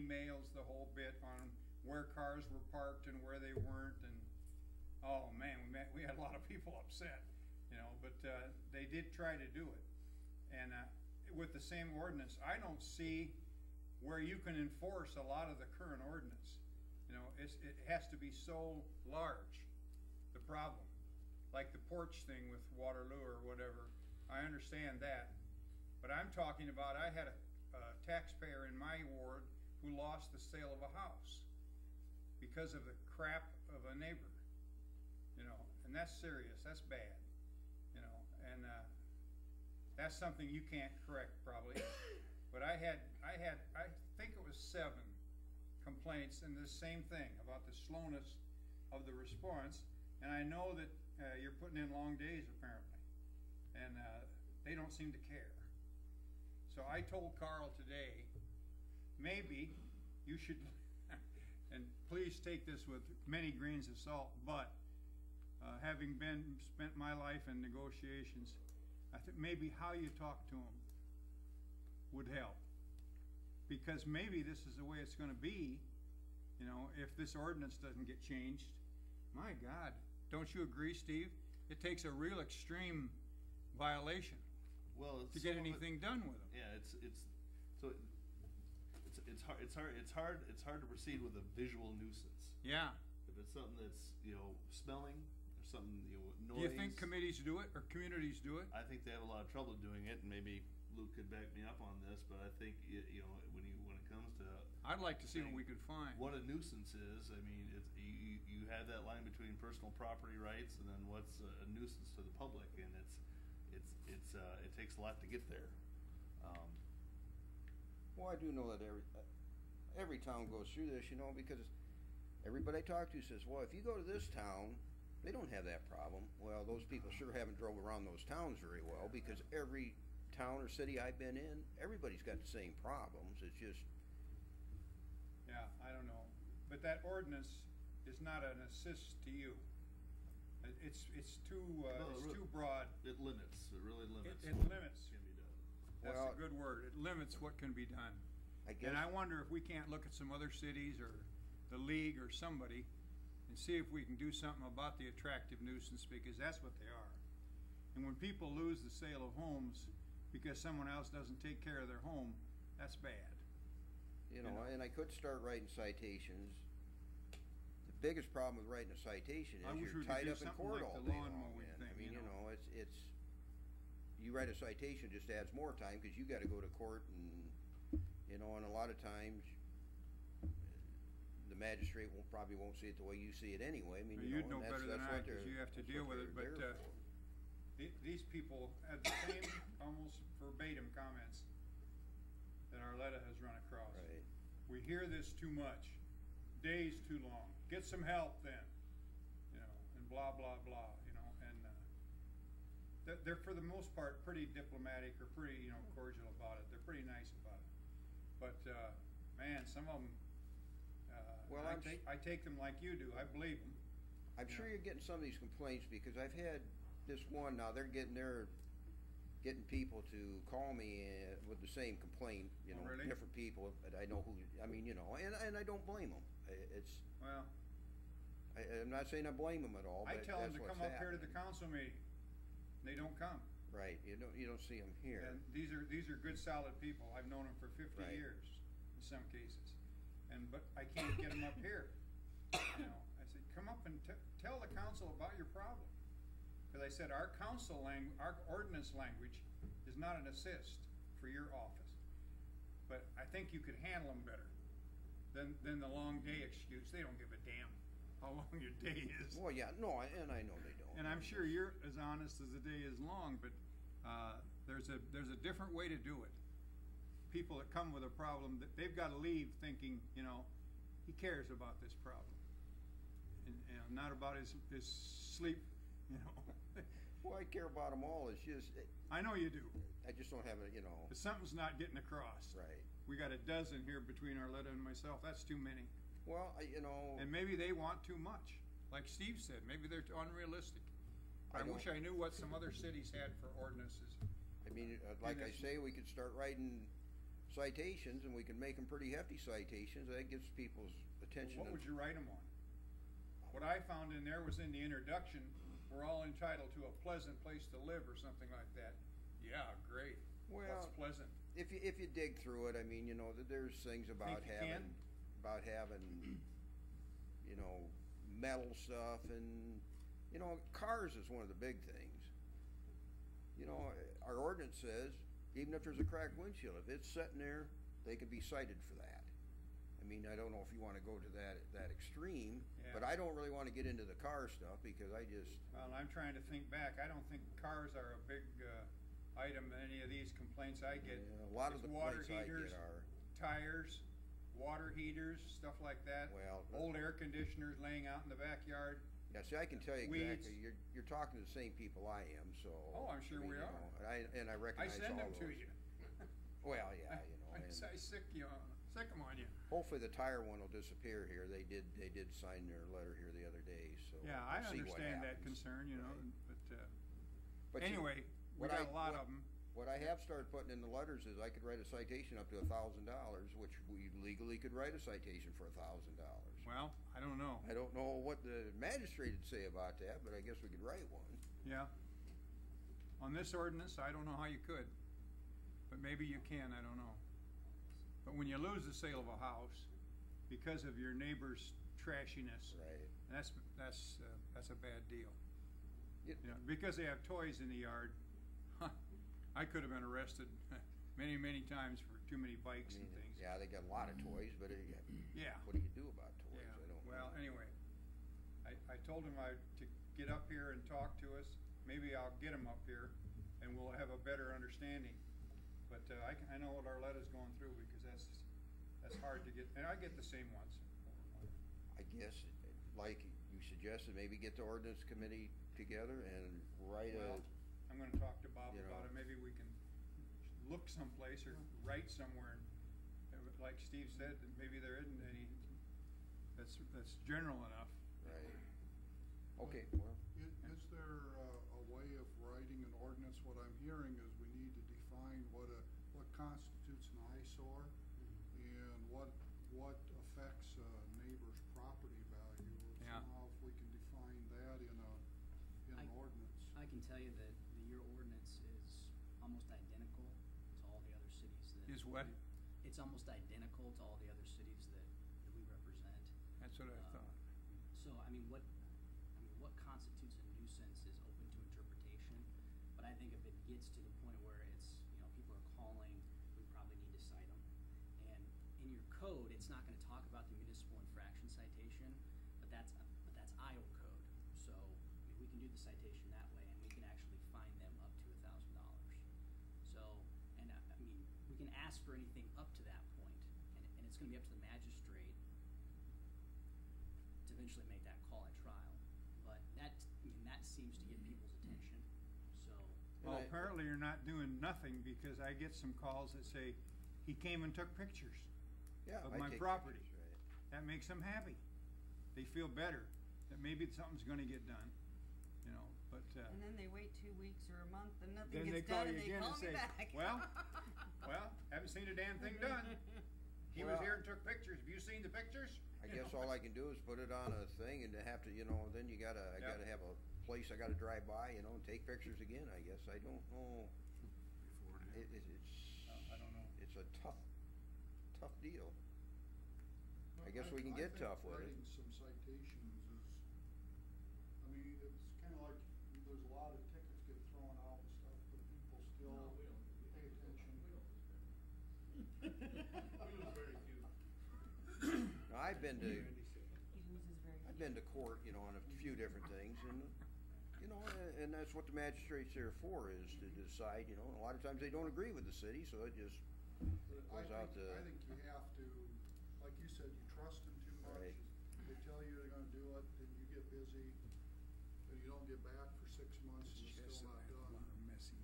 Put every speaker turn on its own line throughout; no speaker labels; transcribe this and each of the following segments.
emails, the whole bit on where cars were parked and where they weren't, and, oh man, we had a lot of people upset, you know, but, they did try to do it. And, with the same ordinance, I don't see where you can enforce a lot of the current ordinance. You know, it has to be so large, the problem. Like the porch thing with Waterloo or whatever, I understand that. But I'm talking about, I had a taxpayer in my ward who lost the sale of a house because of the crap of a neighbor, you know, and that's serious, that's bad, you know, and, that's something you can't correct probably. But I think it was 7 complaints and the same thing about the slowness of the response. And I know that you're putting in long days apparently, and they don't seem to care. So I told Carl today, maybe you should, and please take this with many grains of salt, but having spent my life in negotiations, I think maybe how you talk to them would help. Because maybe this is the way it's gonna be, you know, if this ordinance doesn't get changed. My God, don't you agree, Steve? It takes a real extreme violation to get anything done with them.
Yeah, it's hard to proceed with a visual nuisance.
Yeah.
If it's something that's, you know, smelling, or something, you know, noise.
Do you think committees do it, or communities do it?
I think they have a lot of trouble doing it, and maybe Luke could back me up on this, but I think, you know, when it comes to.
I'd like to see what we could find.
What a nuisance is, I mean, it's, you have that line between personal property rights and then what's a nuisance to the public, and it takes a lot to get there.
Well, I do know that every town goes through this, you know, because everybody I talk to says, well, if you go to this town, they don't have that problem. Well, those people sure haven't drove around those towns very well, because every town or city I've been in, everybody's got the same problems. It's just.
Yeah, I don't know. But that ordinance is not an assist to you. It's too, it's too broad.
It limits, it really limits.
It limits.
Can be done.
That's a good word. It limits what can be done.
I guess.
And I wonder if we can't look at some other cities or the league or somebody and see if we can do something about the attractive nuisance, because that's what they are. And when people lose the sale of homes because someone else doesn't take care of their home, that's bad.
You know, and I could start writing citations. The biggest problem with writing a citation is you're tied up in court all day long, man. I mean, you know, it's you write a citation just adds more time because you got to go to court, and you know, and a lot of times the magistrate probably won't see it the way you see it anyway. I mean,
you'd know better than I, because you have to deal with it. But these people had the same almost verbatim comments that Arletta has run across.
Right.
We hear this too much. Days too long. Get some help then. You know, and blah, blah, blah, you know, and they're for the most part pretty diplomatic or pretty, you know, cordial about it. They're pretty nice about it. But, man, some of them,
well,
I take them like you do. I believe them.
I'm sure you're getting some of these complaints, because I've had this one, now they're getting people to call me with the same complaint, you know,
really?
Different people, but I know who, I mean, you know, and I don't blame them. It's,
well,
I'm not saying I blame them at all,
I
but
tell them
that's
to
what's
come up here to the
happening.
council meeting. They don't come.
Right, you don't see them here.
And these are good, solid people. I've known them for 50
Right.
years in some cases. But I can't get them up here. You know, I said, come up and tell the council about your problem. Because I said, our our ordinance language is not an assist for your office. But I think you could handle them better than the long day excuse. They don't give a damn how long your day is.
Well, yeah, no, and I know they don't.
And I'm sure you're as honest as the day is long, but there's a different way to do it. People that come with a problem, they've got to leave thinking, you know, he cares about this problem, and not about his sleep, you know.
Well, I care about them all. It's just
I know you do.
I just don't have a, you know.
But something's not getting across.
Right.
We got a dozen here between Arletta and myself. That's too many.
Well, you know.
And maybe they want too much. Like Steve said, maybe they're unrealistic. I wish I knew what some other cities had for ordinances.
I mean, like I say, we could start writing citations, and we can make them pretty hefty citations. That gets people's attention.
What would you write them on? What I found in there was in the introduction, we're all entitled to a pleasant place to live or something like that. Yeah, great.
Well,
What's pleasant?
if you dig through it, I mean, you know, there's things about
Think you
having you know, metal stuff, and you know, cars is one of the big things. You know, our ordinance says even if there's a cracked windshield, if it's sitting there, they can be cited for that. I mean, I don't know if you want to go to that extreme, but
Yeah.
I don't really want to get into the car stuff because I just
Well, I'm trying to think back. I don't think cars are a big item in any of these complaints I get.
a lot of
It's
the
water
complaints I
heaters,
get are.
tires, water heaters, stuff like that.
Well,
Old air conditioners laying out in the backyard.
Yeah, see, I can tell you
Weeds.
exactly. You're talking to the same people I am, so.
Oh, I'm sure
I mean,
we
you
are.
know, and I
I
recognize
send
all
them to
those.
you.
Well, yeah, you know. and
I sick them on you.
hopefully the tire one will disappear here. They did sign their letter here the other day, so.
Yeah, I
we'll see what
understand that
happens.
concern, you know,
Right.
but
But you-
anyway, we
what
got
I-
a lot
what-
of them.
What I have started putting in the letters is I could write a citation up to $1,000, which we legally could write a citation for $1,000.
Well, I don't know.
I don't know what the magistrate would say about that, but I guess we could write one.
Yeah. On this ordinance, I don't know how you could, but maybe you can, I don't know. But when you lose the sale of a house because of your neighbor's trashiness,
Right.
that's a bad deal.
It-
You know, because they have toys in the yard, I could have been arrested many, many times for too many
I
bikes and
mean,
things.
yeah, they got a lot of toys, but
Yeah.
what do you do about toys?
Yeah,
I don't
well,
know.
anyway, I told him to get up here and talk to us. Maybe I'll get him up here and we'll have a better understanding. But I know what Arletta's going through because that's hard to get, and I get the same ones.
I guess, like you suggested, maybe get the ordinance committee together and write
Well, I'm gonna talk to Bob
you know.
about it. Maybe we can look someplace or write somewhere. Like Steve said, that maybe there isn't any that's general enough.
right. Okay, well,
Is there a way of writing an ordinance? What I'm hearing is we need to define what constitutes an eyesore and what affects a neighbor's property value.
Yeah.
Somehow if we can define that in an ordinance.
I can tell you that your ordinance is almost identical to all the other cities that.
Is what?
It's almost identical to all the other cities that we represent.
That's what I thought.
So, what constitutes a nuisance is open to interpretation, but I think if it gets to the point where it's, people are calling, we probably need to cite them. And in your code, it's not gonna talk about the municipal infraction citation, but that's Iowa code. So, we can do the citation that way, and we can actually fine them up to $1,000. So, and we can ask for anything up to that point, and it's gonna be up to the magistrate to eventually make that call at trial. But that seems to get people's attention, so.
Well,
I-
apparently you're not doing nothing because I get some calls that say, he came and took pictures.
yeah.
Of
I
my
take
property.
pictures, right.
That makes them happy. They feel better, that maybe something's gonna get done, but,
And then they wait 2 weeks or a month and nothing
then they
gets
call
done
you
and they
again
call
and
me
say,
back.
well, haven't seen a damn thing done. He was
Well-
here and took pictures. Have you seen the pictures?
I
You
guess
know,
all I can do is put it on a thing and to have to, then I
Yep.
gotta have a place I gotta drive by, and take pictures again, I guess. I don't know. It's,
I don't know.
it's a tough deal. I guess we can get
think
tough with it.
Writing some citations is, it's kinda like, there's a lot of tickets get thrown out and stuff, but people still pay attention.
Now, I've been to,
He loses very.
I've been to court, on a few different things, and, and that's what the magistrate's there for, is to decide, and a lot of times they don't agree with the city, so it just goes out to.
I think you have to, like you said, you trust them too much.
Right.
They tell you they're gonna do it, then you get busy, and you don't get back for 6 months, and it's still not done.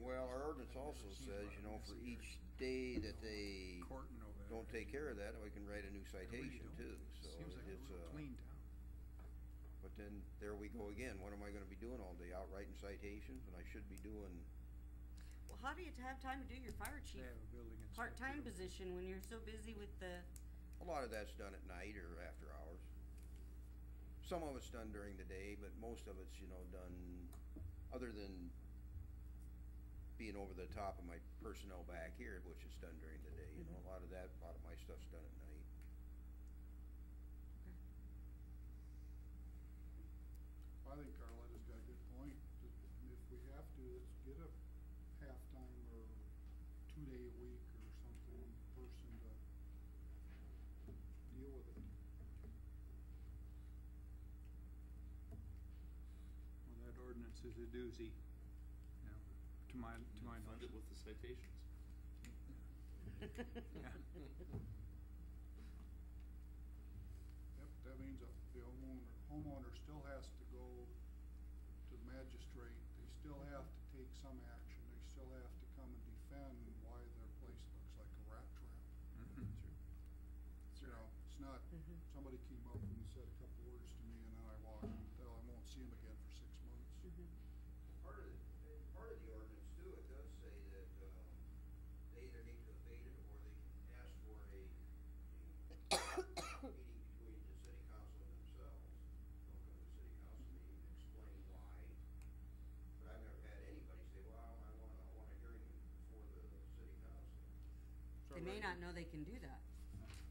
Well, our ordinance also says, for each day that they
Courting over there.
don't take care of that, we can write a new citation too, so
Seems like
it's,
a real clean town.
but then, there we go again, what am I gonna be doing all day, out writing citations, and I should be doing,
Well,
how do you have time to do your fire
They
chief
have a building inspector.
part-time position when you're so busy with the,
A lot of that's done at night or after hours. Some of it's done during the day, but most of it's, done, other than being over the top of my personnel back here, which is done during the day, a lot of my stuff's done at night.
I think Carletta's got a good point. If we have to, let's get a half-time or 2-day a week or something person to deal with it.
Well, that ordinance is a doozy, to my
Fund
knowledge.
it with the citations.
Yeah.
Yep, that means the homeowner still has to go to the magistrate. They still have to take some action. They still have to come and defend why their place looks like a rat trap.
Mhm.
It's not, somebody came up and said a couple words to me and then I walked, I won't see him again for 6 months.
Part of the ordinance too, it does say that, they either need to abate it or they can ask for a meeting between the city council and themselves. They'll come to the city council meeting and explain why. But I've never had anybody say, well, I want a hearing before the city council.
they may not know they can do that.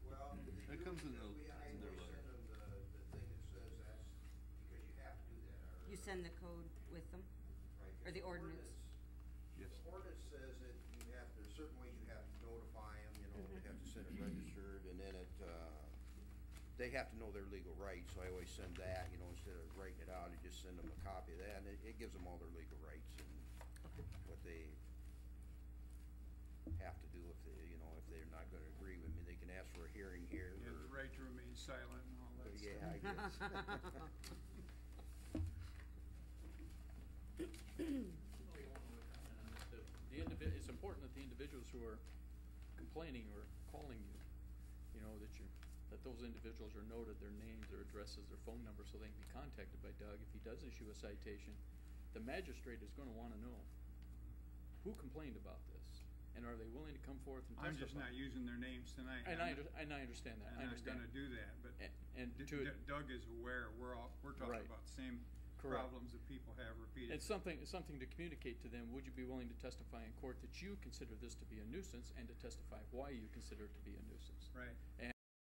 Well, they
That
do,
comes in
because
the-
I
in their
always
letter.
send them the thing that says that's because you have to do that.
You send the code with them,
Right,
or the ordinance.
Yes.
The ordinance says that you have, there's certain ways you have to notify them, they have to send it registered, and then they have to know their legal rights, so I always send that, instead of writing it out, I just send them a copy of that, and it gives them all their legal rights and what they have to do if they're not gonna agree with me, they can ask for a hearing here,
You have the right to remain silent and all that
yeah,
stuff.
I guess.
It's important that the individuals who are complaining or calling you, that those individuals are noted, their names, their addresses, their phone numbers, so they can be contacted by Doug if he does issue a citation. The magistrate is gonna wanna know who complained about this, and are they willing to come forth and testify?
I'm just not using their names tonight.
And I understand that, I
I'm not
understand.
gonna do that, but
And to,
Doug is aware, we're talking
Right.
about the same
Correct.
problems that people have repeated.
it's something to communicate to them, would you be willing to testify in court that you consider this to be a nuisance, and to testify why you consider it to be a nuisance?
Right.